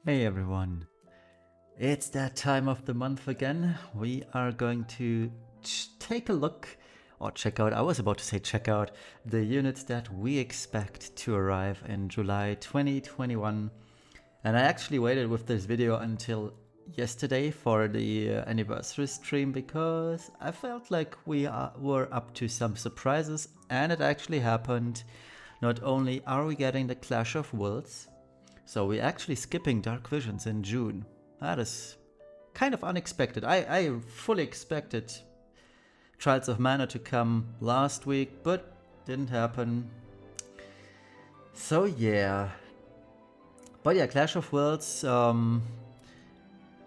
Hey everyone, it's that time of the month again. We are going to take a look, or check out, I was about to say check out, the units that we expect to arrive in July 2021. And I actually waited with this video until yesterday for the anniversary stream because I felt like we were up to some surprises, and it actually happened. Not only are we getting the Clash of Worlds, so we're actually skipping Dark Visions in June. That is kind of unexpected. I fully expected Trials of Mana to come last week, but didn't happen. So yeah. But yeah, Clash of Worlds, I'm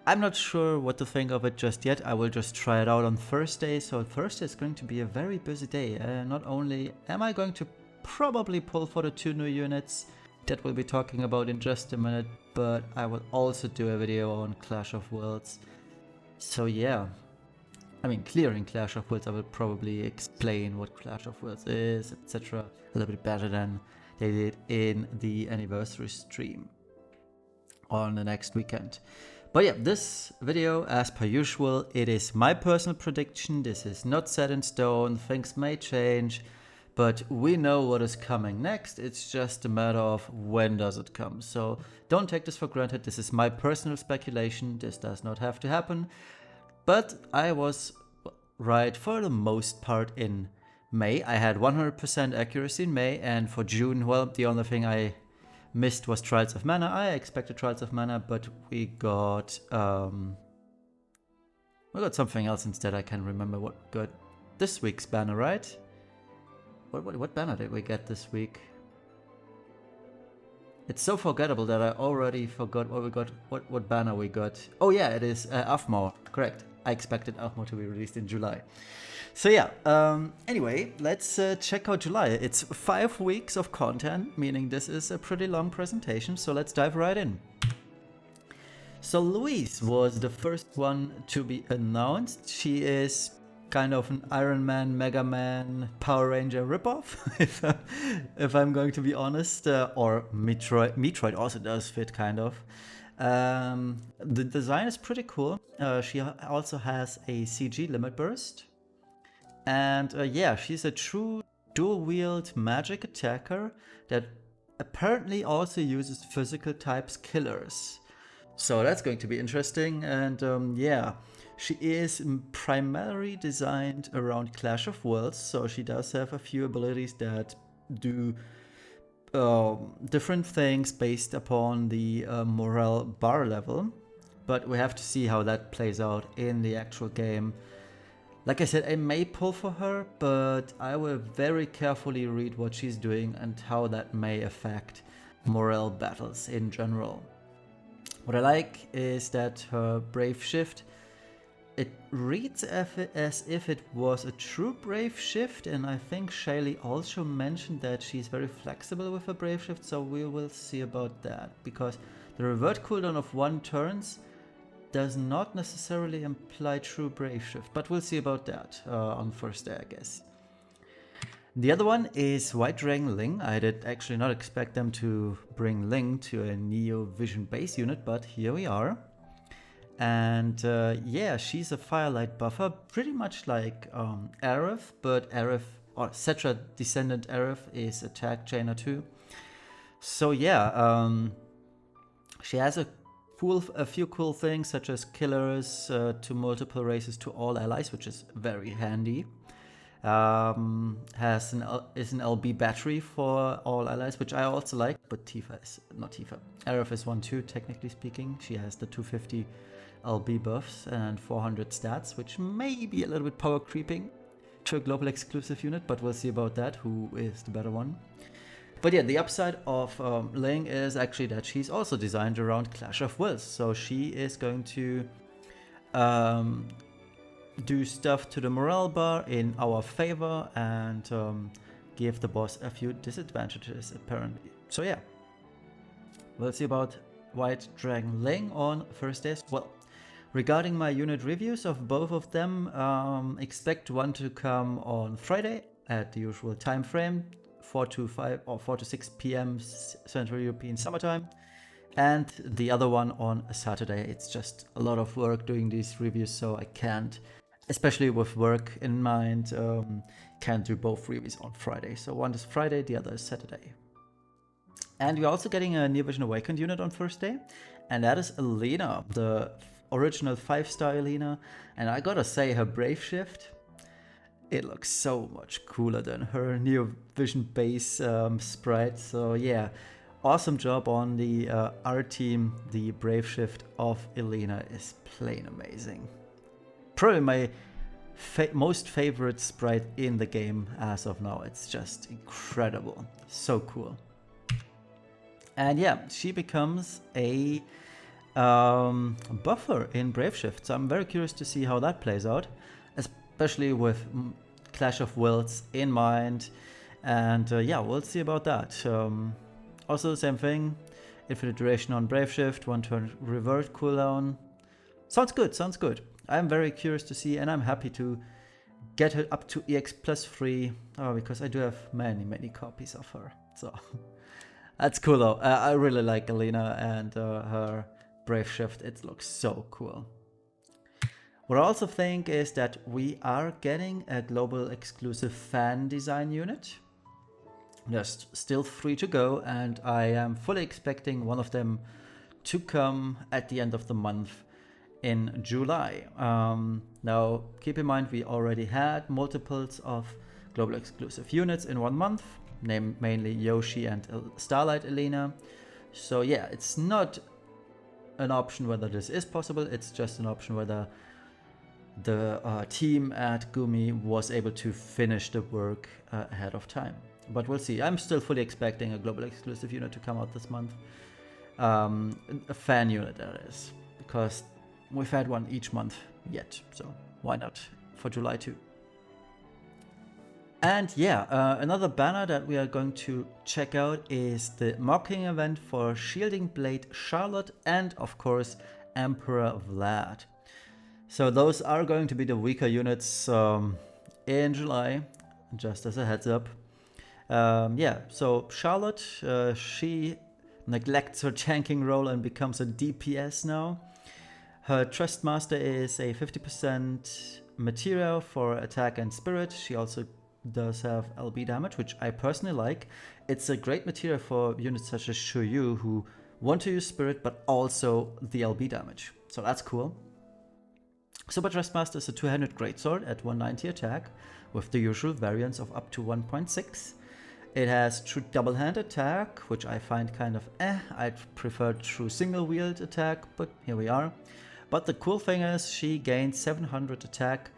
not sure what to think of it just yet. I will just try it out on Thursday. So Thursday is going to be a very busy day. Not only am I going to probably pull for the 2 new units that we'll be talking about in just a minute, but I will also do a video on Clash of Worlds. So yeah, I mean, clearing Clash of Worlds, I will probably explain what Clash of Worlds is, etc. a little bit better than they did in the anniversary stream on the next weekend. But yeah, this video, as per usual, it is my personal prediction. This is not set in stone, things may change, but we know what is coming next. It's just a matter of when does it come. So don't take this for granted. This is my personal speculation. This does not have to happen. But I was right for the most part in May. I had 100% accuracy in May, and for June, well, the only thing I missed was Trials of Mana. I expected Trials of Mana, but we got something else instead. I can't remember what got this week's banner, right? What banner did we get this week? It's so forgettable that I already forgot what we got. What banner we got? Oh yeah, it is Afmor. Correct. I expected Afmor to be released in July. So yeah. Anyway, let's check out July. It's 5 weeks of content, meaning this is a pretty long presentation. So let's dive right in. So Louise was the first one to be announced. She is kind of an Iron Man, Mega Man, Power Ranger ripoff, if I'm going to be honest, or Metroid. Metroid also does fit, kind of. The design is pretty cool. She also has a CG limit burst, and yeah, she's a true dual-wield magic attacker that apparently also uses physical types killers. So that's going to be interesting, and yeah. She is primarily designed around Clash of Worlds, so she does have a few abilities that do different things based upon the morale bar level, but we have to see how that plays out in the actual game. Like I said, I may pull for her, but I will very carefully read what she's doing and how that may affect morale battles in general. What I like is that her Brave Shift, it reads as if it was a true Brave Shift, and I think Shaylee also mentioned that she's very flexible with her Brave Shift, so we will see about that, because the revert cooldown of 1 turns does not necessarily imply true Brave Shift, but we'll see about that on first day, I guess. The other one is White Dragon Ling. I did actually not expect them to bring Ling to a Neo Vision base unit, but here we are. And yeah, she's a Firelight buffer, pretty much like Aerith, but Aerith, or Cetra descendant Aerith, is attack chainer too. So yeah, she has a few cool things, such as killers to multiple races to all allies, which is very handy. Is an LB battery for all allies, which I also like, but Aerith is one too, technically speaking. She has the 250 LB buffs and 400 stats, which may be a little bit power creeping to a global exclusive unit, but we'll see about that, who is the better one. But yeah, the upside of Ling is actually that she's also designed around Clash of Worlds, so she is going to do stuff to the morale bar in our favor and give the boss a few disadvantages, apparently. So yeah, we'll see about White Dragon Ling on Thursdays. Well, regarding my unit reviews of both of them, expect one to come on Friday at the usual time frame, 4 to 6 p.m. Central European Summertime, and the other one on a Saturday. It's just a lot of work doing these reviews, so I can't, especially with work in mind, can't do both reviews on Friday. So one is Friday, the other is Saturday. And we're also getting a Near Vision Awakened unit on Thursday, and that is Elena, the original 5-star Elena. And I gotta say, her Brave Shift, it looks so much cooler than her Near Vision base sprite. So yeah, awesome job on the art team. The Brave Shift of Elena is plain amazing. Probably my most favorite sprite in the game as of now. It's just incredible, so cool. And yeah, she becomes a buffer in Brave Shift, so I'm very curious to see how that plays out, especially with Clash of Wills in mind. And yeah, we'll see about that. Also the same thing, infinite duration on Brave Shift, 1 turn revert cooldown. Sounds good, sounds good. I'm very curious to see, and I'm happy to get her up to EX plus 3, because I do have many copies of her. So that's cool though. I really like Elena and her Brave Shift. It looks so cool. What I also think is that we are getting a global exclusive fan design unit. There's still 3 to go, and I am fully expecting one of them to come at the end of the month in July. Now, keep in mind, we already had multiples of global exclusive units in 1 month, named mainly Yoshi and Starlight Elena. So yeah, it's not an option whether this is possible, it's just an option whether the team at Gumi was able to finish the work ahead of time. But we'll see. I'm still fully expecting a global exclusive unit to come out this month. A fan unit, that is, because we've had one each month yet, so why not for July too? And yeah, another banner that we are going to check out is the marketing event for Shielding Blade Charlotte and of course Emperor Vlad. So those are going to be the weaker units in July, just as a heads up. Yeah, so Charlotte, she neglects her tanking role and becomes a DPS now. Her Trust Master is a 50% material for attack and spirit. She also does have LB damage, which I personally like. It's a great material for units such as Shouyu who want to use spirit but also the LB damage. So that's cool. Super Trust Master is a 200 greatsword at 190 attack with the usual variance of up to 1.6. It has true double hand attack, which I find kind of I'd prefer true single wield attack, but here we are. But the cool thing is she gains 700 attack,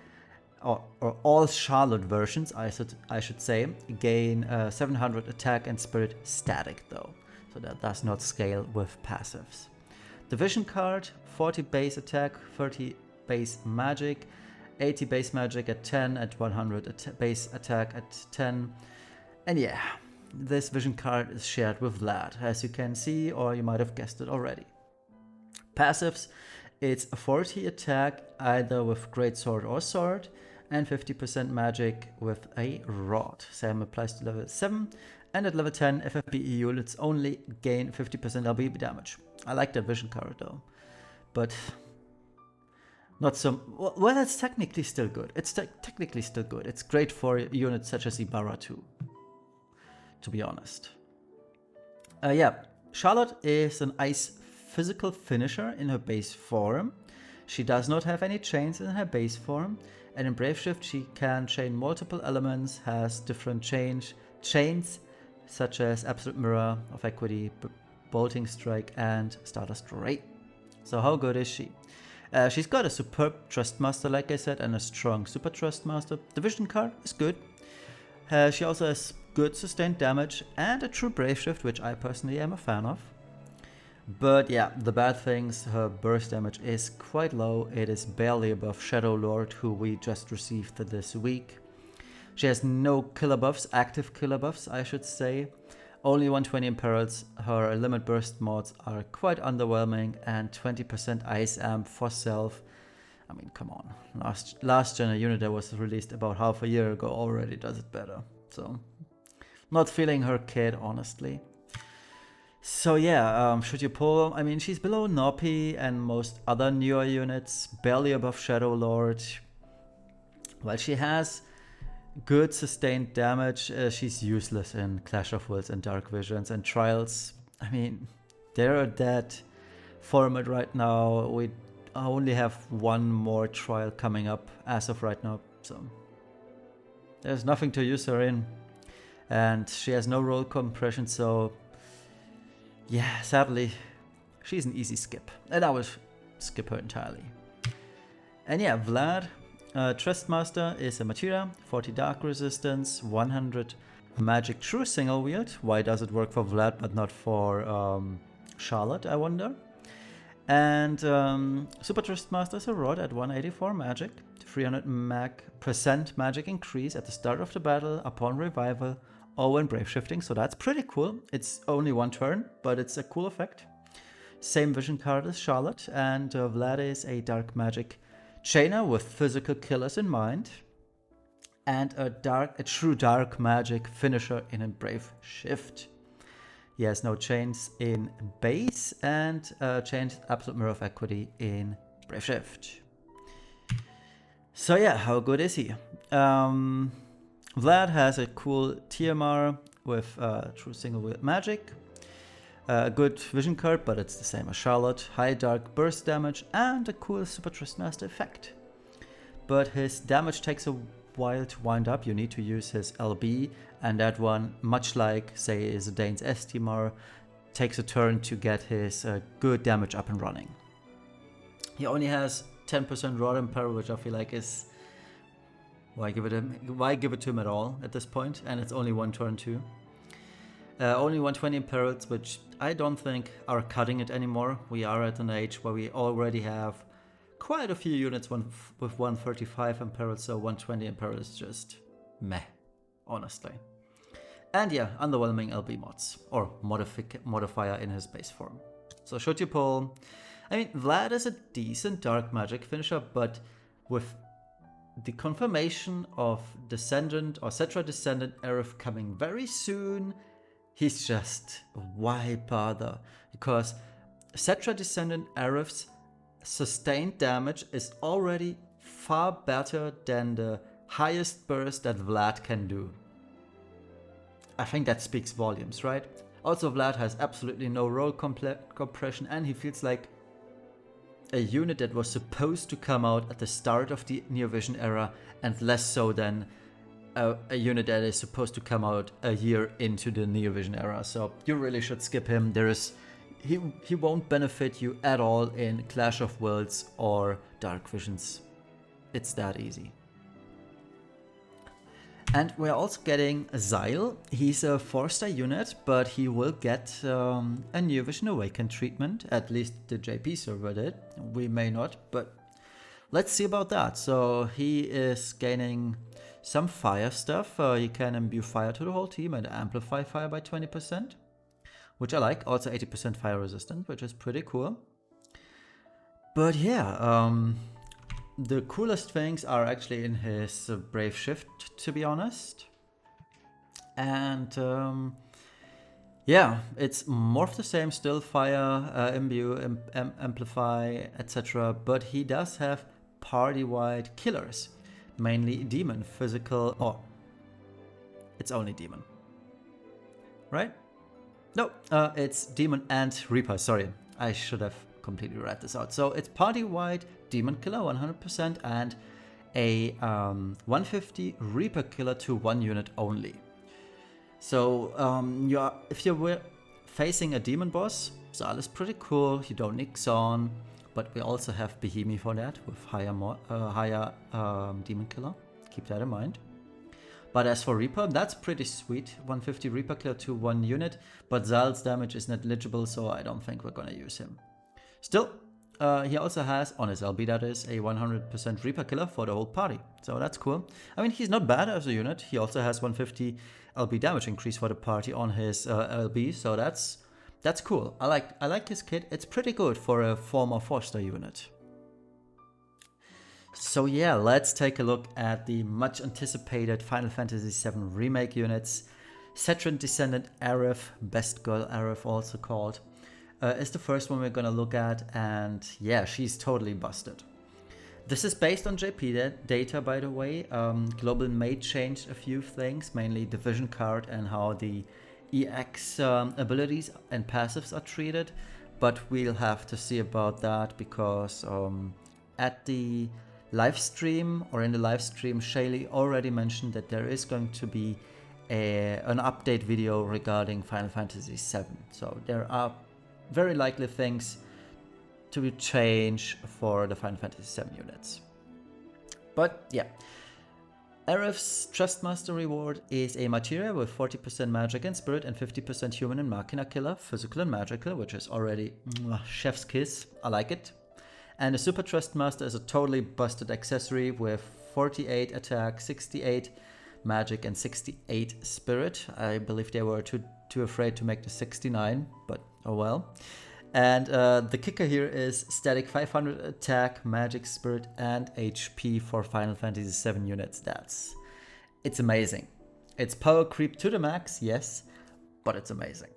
or all Charlotte versions, I should say, gain 700 attack and spirit static though. So that does not scale with passives. The Vision card, 40 base attack, 30 base magic, 80 base magic at 10, at 100 base attack at 10. And yeah, this Vision card is shared with Vlad, as you can see, or you might have guessed it already. Passives, it's a 40 attack either with greatsword or sword, and 50% magic with a rod. Same applies to level 7, and at level 10 FFBE units only gain 50% LB damage. I like that Vision card though, but not so well. It's technically still good. It's technically still good. It's great for units such as Ibarra too, to be honest. Yeah, Charlotte is an ice physical finisher in her base form. She does not have any chains in her base form, and in Brave Shift she can chain multiple elements, has different chains such as Absolute Mirror of Equity, Bolting Strike, and Stardust Ray. So how good is she? She's got a superb Trust Master, like I said, and a strong Super Trust Master. The Vision card is good. She also has good sustained damage and a true Brave Shift, which I personally am a fan of. But yeah, the bad things, her burst damage is quite low. It is barely above Shadow Lord, who we just received this week. She has no killer buffs, active killer buffs, I should say. Only 120 imperils. Her limit burst mods are quite underwhelming, and 20% ice amp for self. I mean, come on. Last gen unit that was released about half a year ago already does it better. So, not feeling her kid, honestly. So yeah, should you pull? I mean, she's below Noppy and most other newer units, barely above Shadow Lord. While she has good sustained damage, she's useless in Clash of Wills and Dark Visions and Trials. I mean, they're a dead format right now. We only have one more trial coming up as of right now, so there's nothing to use her in. And she has no roll compression, so yeah, sadly, she's an easy skip. And I will skip her entirely. And yeah, Vlad, Trustmaster is a Materia, 40 Dark Resistance, 100 Magic True Single Wield. Why does it work for Vlad but not for Charlotte, I wonder? And Super Trustmaster is a Rod at 184 Magic, 300% magic increase at the start of the battle upon revival or when brave shifting, so that's pretty cool. It's only one turn, but it's a cool effect. Same vision card as Charlotte, and Vlad is a dark magic chainer with physical killers in mind, and a true dark magic finisher in a brave shift. He has no chains in base and chains absolute mirror of equity in brave shift. So yeah, how good is he? Vlad has a cool TMR with true single wield magic, a good vision card, but it's the same as Charlotte, high dark burst damage, and a cool Super Trustmaster effect. But his damage takes a while to wind up. You need to use his LB, and that one, much like, say, Zidane's STMR, takes a turn to get his good damage up and running. He only has 10% Rod Imperil, which I feel like is... Why give it to him at all at this point? And it's only one turn too. Only 120 Imperils, which I don't think are cutting it anymore. We are at an age where we already have quite a few units with 135 Imperils, so 120 Imperil is just meh, honestly. And yeah, underwhelming LB mods, or modifier in his base form. So should you pull... I mean, Vlad is a decent dark magic finisher, but with the confirmation of Descendant or Cetra Descendant Aerith coming very soon, he's just why bother? Because Cetra Descendant Aerith's sustained damage is already far better than the highest burst that Vlad can do. I think that speaks volumes, right? Also, Vlad has absolutely no roll compression, and he feels like a unit that was supposed to come out at the start of the Near Vision era, and less so than a unit that is supposed to come out a year into the Near Vision era. So you really should skip him. He won't benefit you at all in Clash of Worlds or Dark Visions. It's that easy. And we're also getting Zile. He's a 4-star unit, but he will get a Near Vision Awakened treatment. At least the JP server did. We may not, but let's see about that. So he is gaining some fire stuff. He can imbue fire to the whole team and amplify fire by 20%, which I like. Also 80% fire resistant, which is pretty cool. But yeah, the coolest things are actually in his Brave Shift, to be honest. And yeah, it's more of the same still, fire, imbue, amplify, etc. But he does have party-wide killers, mainly demon, physical, or it's only demon, right? No, it's demon and Reaper, sorry. I should have completely read this out. So it's party-wide demon killer 100% and a 150 Reaper killer to one unit only. So if you're facing a demon boss, Zile is pretty cool. You don't need Xon, but we also have Behemi for that with higher demon killer. Keep that in mind. But as for Reaper, that's pretty sweet. 150 Reaper killer to one unit, but Zile's damage is negligible, so I don't think we're gonna use him. Still, he also has, on his LB that is, a 100% Reaper killer for the whole party. So that's cool. I mean, he's not bad as a unit. He also has 150 LB damage increase for the party on his LB, so that's cool. I like his kit. It's pretty good for a former 4-star unit. So yeah, let's take a look at the much anticipated Final Fantasy VII Remake units. Cetra descendant Aerith, best girl Aerith also called, is the first one we're gonna look at, and yeah, she's totally busted. This is based on JP data, by the way. Global may change a few things, mainly the vision card and how the EX abilities and passives are treated, but we'll have to see about that because at the live stream, or in the live stream, Shaylee already mentioned that there is going to be an update video regarding Final Fantasy VII. So there are very likely things to change for the Final Fantasy VII units. But yeah, Aerith's Trustmaster reward is a materia with 40% magic and spirit and 50% human and machina killer, physical and magical, which is already chef's kiss. I like it. And the Super Trustmaster is a totally busted accessory with 48 attack, 68 magic and 68 spirit. I believe they were too afraid to make the 69, but oh well. And the kicker here is static 500 attack, magic, spirit, and HP for Final Fantasy VII units. It's amazing. It's power creep to the max, yes, but it's amazing.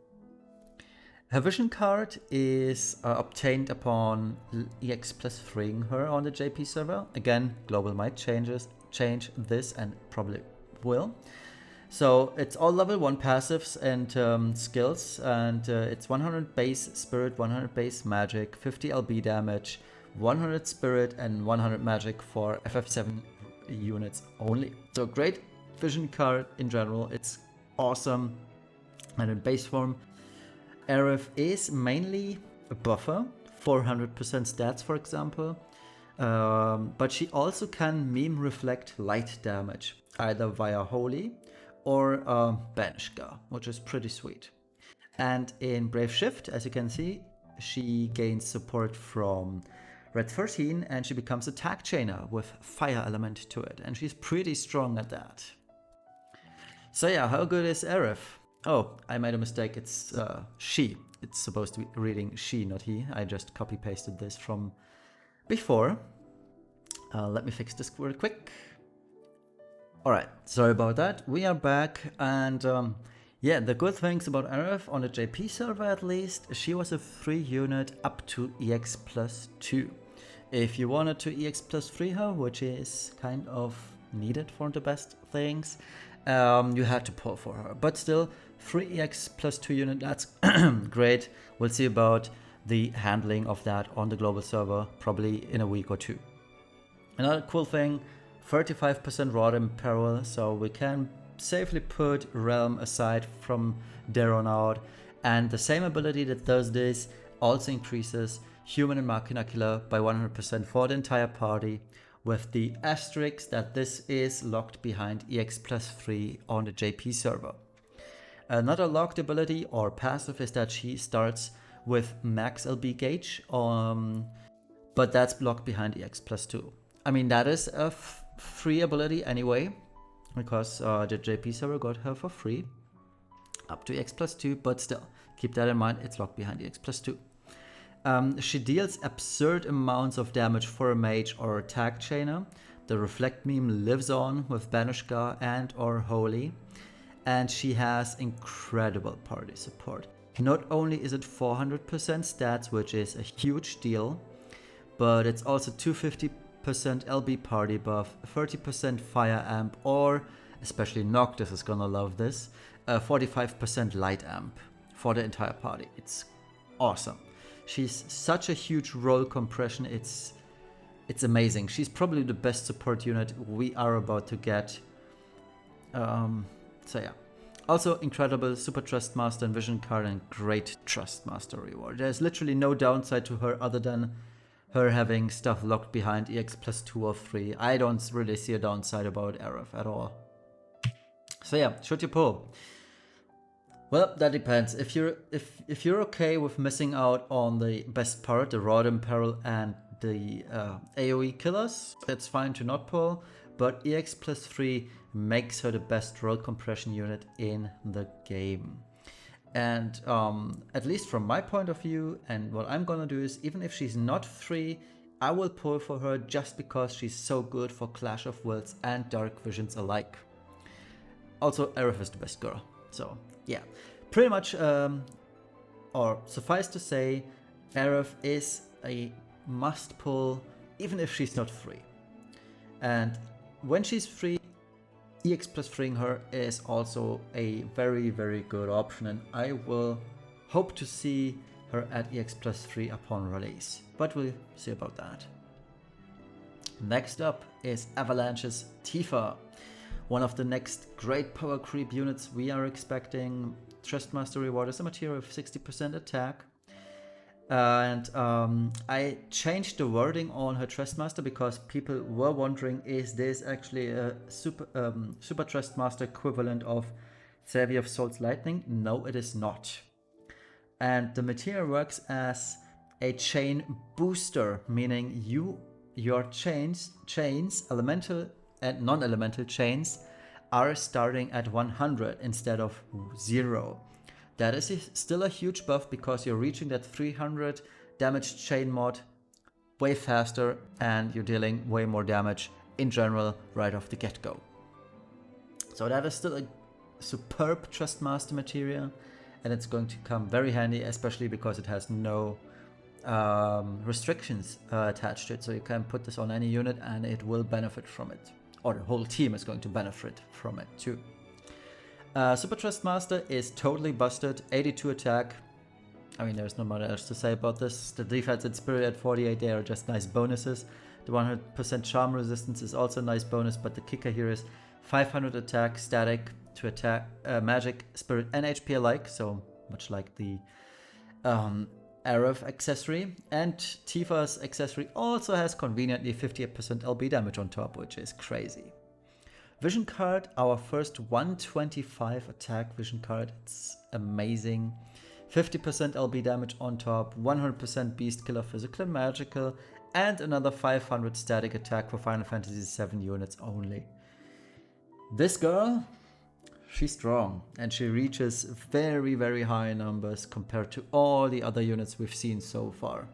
Her vision card is obtained upon EX plus 3ing her on the JP server. Again, Global might change this and probably will. So it's all level 1 passives and skills, and it's 100 base spirit, 100 base magic, 50 LB damage, 100 spirit, and 100 magic for FF7 units only. So great vision card in general, it's awesome. And in base form, Aerith is mainly a buffer, 400% stats for example, but she also can meme reflect light damage, either via Holy or Banishka, which is pretty sweet. And in Brave Shift, as you can see, she gains support from Red 13 and she becomes a tag chainer with fire element to it, and she's pretty strong at that. So yeah, how good is Aerith? Oh, I made a mistake, it's she. It's supposed to be reading she, not he. I just copy pasted this from before. Let me fix this real quick. Alright, sorry about that. We are back, and yeah, the good things about Aerith on the JP server at least, she was a free unit up to EX plus 2. If you wanted to EX plus 3 her, which is kind of needed for the best things, you had to pull for her. But still, 3 EX plus 2 unit, that's great. We'll see about the handling of that on the global server, probably in a week or two. Another cool thing, 35% Rodham Peril, so we can safely put Realm aside from there on out. And the same ability that does this also increases Human and Machina Killer by 100% for the entire party, with the asterisk that this is locked behind EX plus 3 on the JP server. Another locked ability or passive is that she starts with max LB gauge, but that's blocked behind EX plus 2. I mean, that is a free ability anyway, because the JP server got her for free up to EX plus 2, but still, keep that in mind, it's locked behind EX plus 2. She deals absurd amounts of damage for a mage or a tag chainer. The Reflect meme lives on with Banishka and or Holy, and she has incredible party support. Not only is it 400% stats, which is a huge deal, but it's also 250% LB party buff, 30% fire amp, or, especially Noctis is gonna love this, 45% light amp for the entire party. It's awesome. She's such a huge roll compression, it's amazing. She's probably the best support unit we are about to get. So yeah. Also incredible Super Trustmaster and Vision card and great Trustmaster reward. There's literally no downside to her other than her having stuff locked behind EX plus 2 or 3. I don't really see a downside about Aerith at all. So yeah, should you pull? Well, that depends. If you're okay with missing out on the best part, the Rodham Peril and the AoE killers, that's fine to not pull, but EX plus 3 makes her the best roll compression unit in the game. And at least from my point of view, and what I'm gonna do is, even if she's not free, I will pull for her just because she's so good for Clash of Wills and Dark Visions alike. Also, Aerith is the best girl. So yeah, pretty much, or suffice to say, Aerith is a must pull even if she's not free. And when she's free, EX plus freeing her is also a very, very good option, and I will hope to see her at EX plus 3 upon release, but we'll see about that. Next up is Avalanche's Tifa, one of the next great power creep units we are expecting. Trustmaster reward is a material of 60% attack. And I changed the wording on her Trustmaster because people were wondering, is this actually a super Trustmaster equivalent of Savior of Soul's Lightning? No, it is not. And the material works as a chain booster, meaning your chains, elemental and non-elemental chains, are starting at 100 instead of 0. That is still a huge buff because you're reaching that 300 damage chain mod way faster and you're dealing way more damage in general right off the get-go. So that is still a superb Trustmaster material, and it's going to come very handy, especially because it has no restrictions attached to it. So you can put this on any unit and it will benefit from it. Or the whole team is going to benefit from it too. Super Trustmaster is totally busted, 82 attack. I mean, there's not much else to say about this. The defense and spirit at 48, they are just nice bonuses. The 100% charm resistance is also a nice bonus, but the kicker here is 500 attack, static to attack, magic, spirit, and HP alike, so much like the Aerith accessory. And Tifa's accessory also has conveniently 58% LB damage on top, which is crazy. Vision card, our first 125 attack vision card. It's amazing. 50% LB damage on top, 100% beast killer physical and magical, and another 500 static attack for Final Fantasy VII units only. This girl, she's strong and she reaches very, very high numbers compared to all the other units we've seen so far.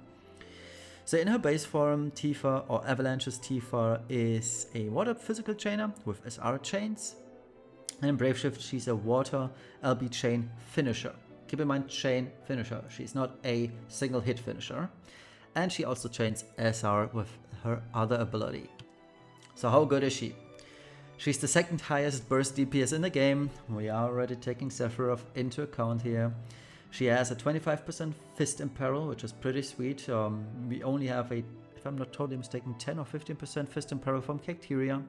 So in her base form, Tifa, or Avalanche's Tifa, is a water physical chainer with SR chains. And in Brave Shift, she's a water LB chain finisher. Keep in mind, chain finisher. She's not a single hit finisher. And she also chains SR with her other ability. So how good is she? She's the second highest burst DPS in the game. We are already taking Sephiroth into account here. She has a 25% Fist in Peril, which is pretty sweet. We only have a, if I'm not totally mistaken, 10 or 15% Fist in Peril from Cacteria.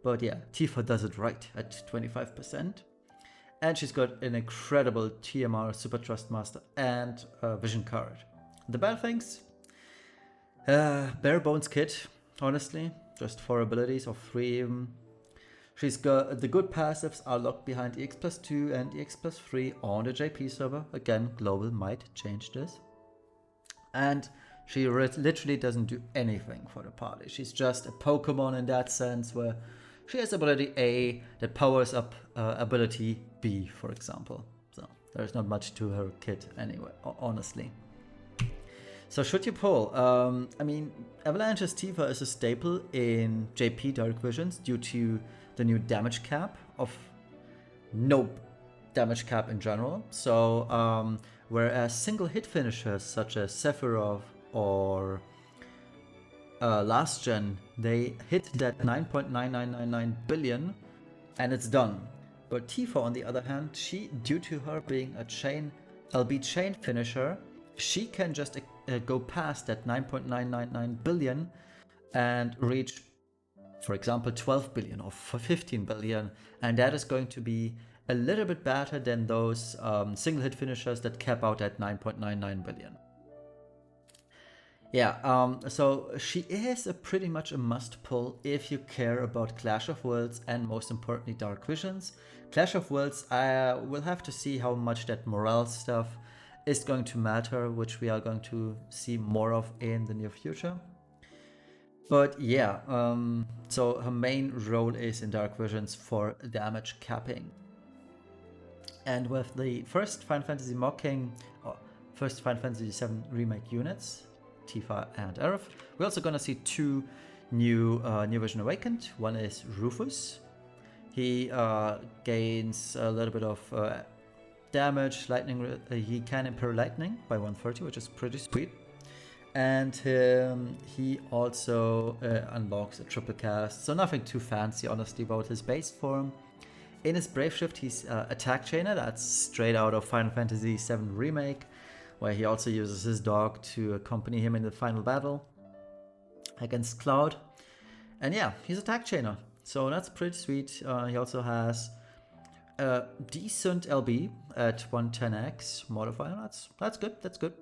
But yeah, Tifa does it right at 25%. And she's got an incredible TMR, Super Trustmaster, and Vision card. The bad things? Bare bones kit, honestly. Just 4 abilities, or 3 even. She's got the good passives are locked behind EX plus 2 and EX plus 3 on the JP server. Again, global might change this. And she literally doesn't do anything for the party. She's just a Pokemon in that sense, where she has ability A that powers up ability B, for example. So there's not much to her kit anyway, honestly. So should you pull? I mean, Avalanche's Tifa is a staple in JP Dark Visions due to the new damage cap of no damage cap in general. So whereas single hit finishers such as Sephiroth or last gen, they hit that 9.9999 billion and it's done. But Tifa, on the other hand, she, due to her being a chain LB chain finisher, she can just go past that 9.999 billion and reach, for example, 12 billion or 15 billion, and that is going to be a little bit better than those single hit finishers that cap out at 9.99 billion. Yeah, so she is pretty much a must pull if you care about Clash of Worlds and most importantly Dark Visions. Clash of Worlds, I will have to see how much that morale stuff is going to matter, which we are going to see more of in the near future. But yeah, so her main role is in Dark Visions for damage capping. And with the first Final Fantasy mocking, or first Final Fantasy VII Remake units, Tifa and Aerith, we're also gonna see 2 new New Vision Awakened. One is Rufus. He gains a little bit of damage, lightning. He can impair lightning by 130, which is pretty sweet. And he also unlocks a triple cast, so nothing too fancy, honestly, about his base form. In his Brave Shift, he's Attack Chainer. That's straight out of Final Fantasy VII Remake, where he also uses his dog to accompany him in the final battle against Cloud. And yeah, he's Attack Chainer, so that's pretty sweet. He also has a decent LB at 110x modifier. That's good. That's good.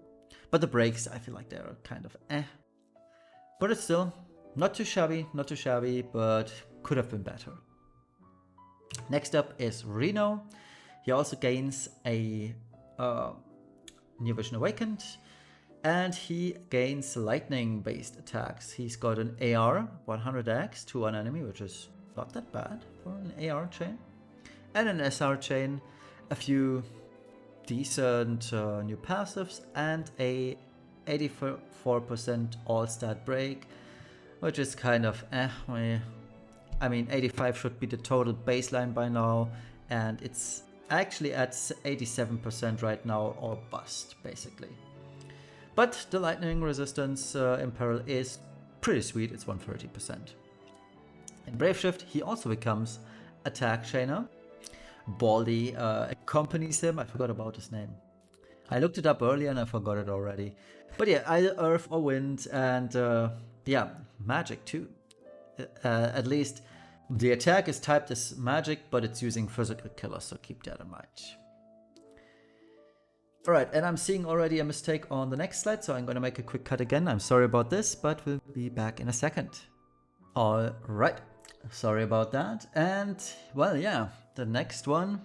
But the breaks, I feel like they're kind of eh. But it's still not too shabby, but could have been better. Next up is Reno. He also gains a New Vision Awakened, and he gains lightning-based attacks. He's got an AR 100x to one enemy, which is not that bad for an AR chain, and an SR chain, a few decent new passives, and a 84% all-stat break, which is kind of eh. I mean, 85 should be the total baseline by now, and it's actually at 87% right now, or bust, basically. But the lightning resistance in peril is pretty sweet, it's 130%. In Brave Shift, he also becomes Attack Chainer. Baldy accompanies him. I forgot about his name. I looked it up earlier and I forgot it already. But yeah, either Earth or Wind, and yeah, magic too. At least the attack is typed as magic, but it's using physical killers, so keep that in mind. Alright, and I'm seeing already a mistake on the next slide, so I'm going to make a quick cut again. I'm sorry about this, but we'll be back in a second. Alright, sorry about that. And, well, yeah, the next one.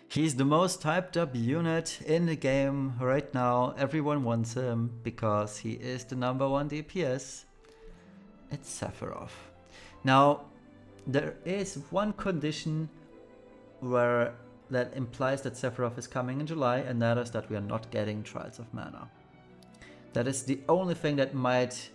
He's the most hyped up unit in the game right now. Everyone wants him because he is the #1 DPS. It's Sephiroth. Now, there is one condition that implies that Sephiroth is coming in July, and that is that we are not getting Trials of Mana. That is the only thing that might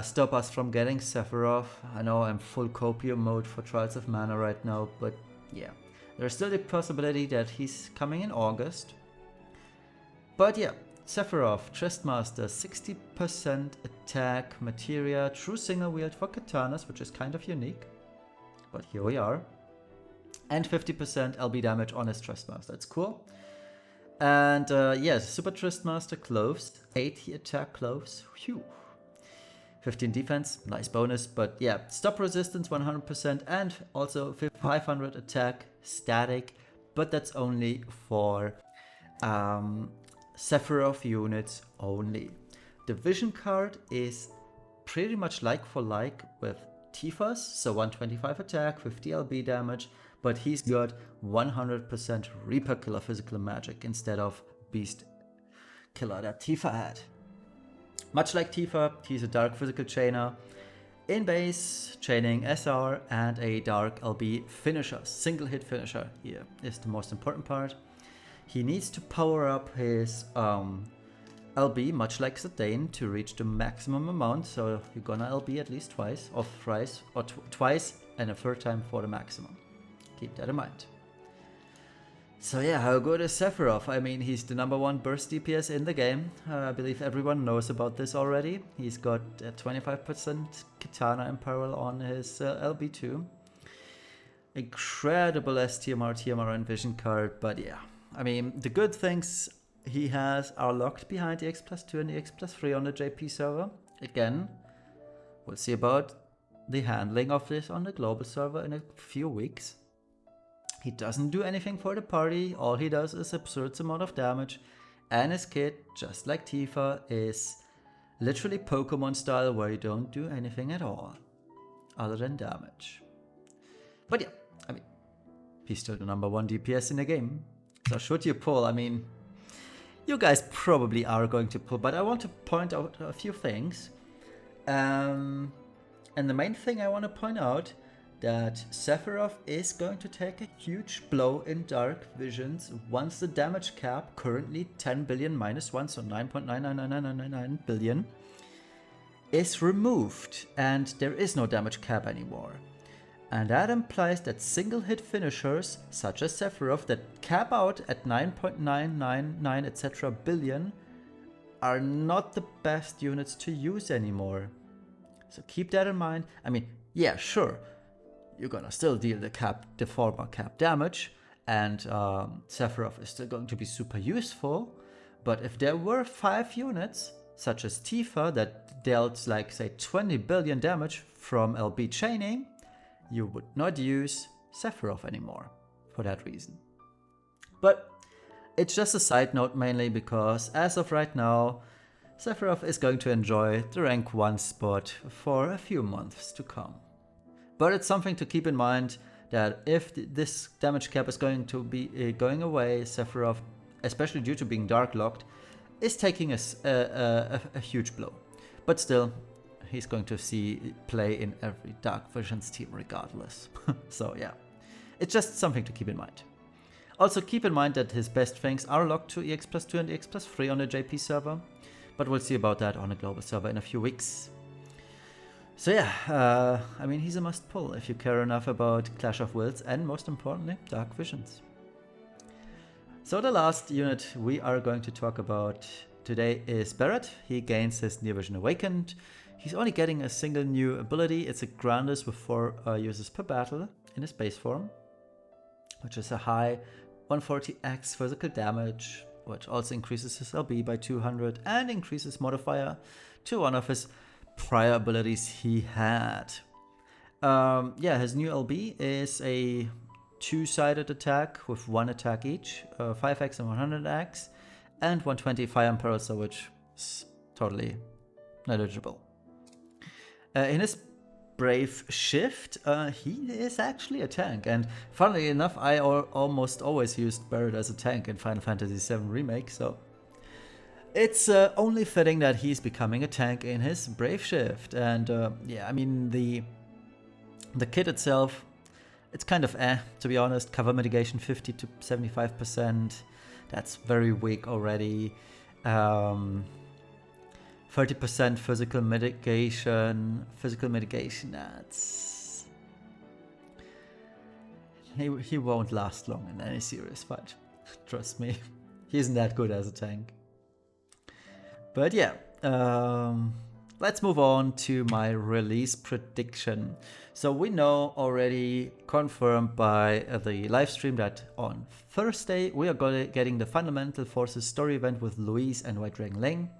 stop us from getting Sephiroth. I know I'm full copium mode for Trials of Mana right now, but yeah. There's still the possibility that he's coming in August. But yeah, Sephiroth, Tristmaster, 60% attack, materia, true single wield for katanas, which is kind of unique. But here we are. And 50% LB damage on his Tristmaster, that's cool. And yes, Super Tristmaster Cloves, 80 attack Cloves, phew. 15 defense, nice bonus, but yeah, stop resistance 100% and also 500 attack static, but that's only for Sephiroth units only. The vision card is pretty much like for like with Tifa's, so 125 attack, 50 LB damage, but he's got 100% Reaper Killer physical magic instead of Beast Killer that Tifa had. Much like Tifa, he's a Dark Physical Chainer. In base, chaining SR and a Dark LB finisher. Single hit finisher here is the most important part. He needs to power up his LB, much like Zidane, to reach the maximum amount. So you're gonna LB at least twice, or thrice, or twice, and a third time for the maximum. Keep that in mind. So yeah, how good is Sephiroth? I mean, he's the #1 burst DPS in the game. I believe everyone knows about this already. He's got 25% Katana in parallel on his LB2. Incredible STMR, TMR and Vision card, but yeah. I mean, the good things he has are locked behind the X+2 and the X+3 on the JP server. Again, we'll see about the handling of this on the global server in a few weeks. He doesn't do anything for the party, all he does is absurd amount of damage, and his kit, just like Tifa, is literally Pokemon style where you don't do anything at all, other than damage. But yeah, I mean, he's still the #1 DPS in the game, so should you pull, I mean, you guys probably are going to pull, but I want to point out a few things. And the main thing I want to point out that Sephiroth is going to take a huge blow in Dark Visions once the damage cap, currently 10 billion minus 1, so 9.99999 billion, is removed and there is no damage cap anymore. And that implies that single hit finishers, such as Sephiroth, that cap out at 9.999 etc. billion, are not the best units to use anymore. So keep that in mind. I mean, yeah, sure, you're gonna still deal the former cap damage, and Sephiroth is still going to be super useful, but if there were 5 units, such as Tifa, that dealt like, say, 20 billion damage from LB chaining, you would not use Sephiroth anymore for that reason. But it's just a side note, mainly because as of right now, Sephiroth is going to enjoy the rank 1 spot for a few months to come. But it's something to keep in mind that if this damage cap is going to be going away, Sephiroth, especially due to being dark locked, is taking a huge blow. But still, he's going to see play in every Dark Visions team regardless. So yeah, it's just something to keep in mind. Also keep in mind that his best things are locked to EX+2 and EX+3 on the JP server, but we'll see about that on a global server in a few weeks. So yeah, I mean, he's a must pull if you care enough about Clash of Wills and, most importantly, Dark Visions. So the last unit we are going to talk about today is Barret. He gains his Near Vision Awakened. He's only getting a single new ability. It's a Grandis with 4 uses per battle in his base form, which is a high 140x physical damage, which also increases his LB by 200 and increases modifier to one of his prior abilities he had. Yeah, his new LB is a 2-sided attack with 1 attack each, 5x and 100x, and 120 Fire Impulsor, which is totally negligible. In his Brave Shift, he is actually a tank, and funnily enough, I almost always used Barret as a tank in Final Fantasy VII Remake, so it's only fitting that he's becoming a tank in his Brave Shift. And yeah, I mean, the kit itself, it's kind of to be honest. Cover mitigation 50 to 75%, that's very weak already. 30% physical mitigation, that's... He won't last long in any serious fight, trust me. He isn't that good as a tank. But yeah, let's move on to my release prediction. So we know already, confirmed by the live stream, that on Thursday we are getting the Fundamental Forces story event with Louise and White Dragon Ling.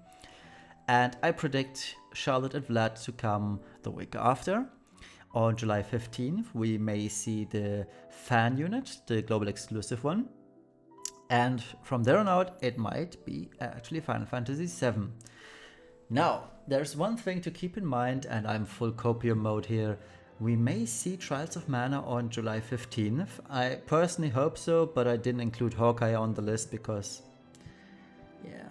And I predict Charlotte and Vlad to come the week after. On July 15th, we may see the fan unit, the global exclusive one. And from there on out, it might be actually Final Fantasy VII. Now, there's one thing to keep in mind, and I'm full copium mode here. We may see Trials of Mana on July 15th. I personally hope so, but I didn't include Hawkeye on the list because, yeah,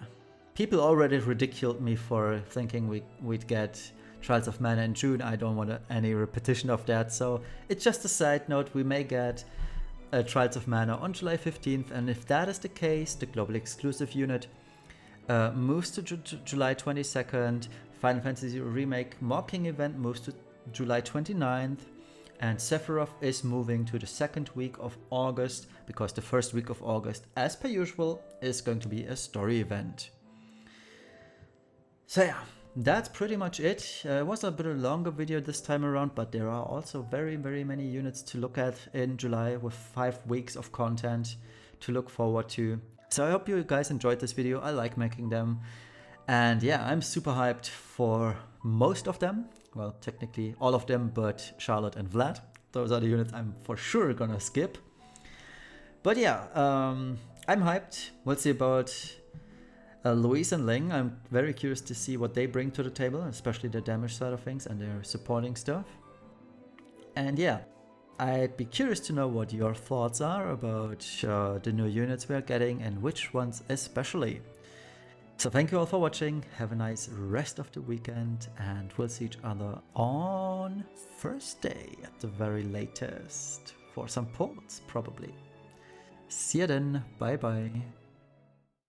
people already ridiculed me for thinking we'd get Trials of Mana in June. I don't want any repetition of that, so it's just a side note. We may get Trials of Mana on July 15th, and if that is the case, the global exclusive unit moves to July 22nd, Final Fantasy Remake mocking event moves to July 29th, and Sephiroth is moving to the 2nd week of August, because the 1st week of August, as per usual, is going to be a story event. So yeah, that's pretty much it. It was a bit of a longer video this time around, but there are also very, very many units to look at in July, with 5 weeks of content to look forward to. So I hope you guys enjoyed this video. I like making them. And yeah, I'm super hyped for most of them. Well, technically all of them, but Charlotte and Vlad. Those are the units I'm for sure gonna skip. But yeah, I'm hyped. We'll see about Louise and Ling. I'm very curious to see what they bring to the table, especially the damage side of things and their supporting stuff. And yeah, I'd be curious to know what your thoughts are about the new units we're getting and which ones especially. So thank you all for watching, have a nice rest of the weekend, and we'll see each other on Thursday at the very latest for some polls probably. See you then, bye bye.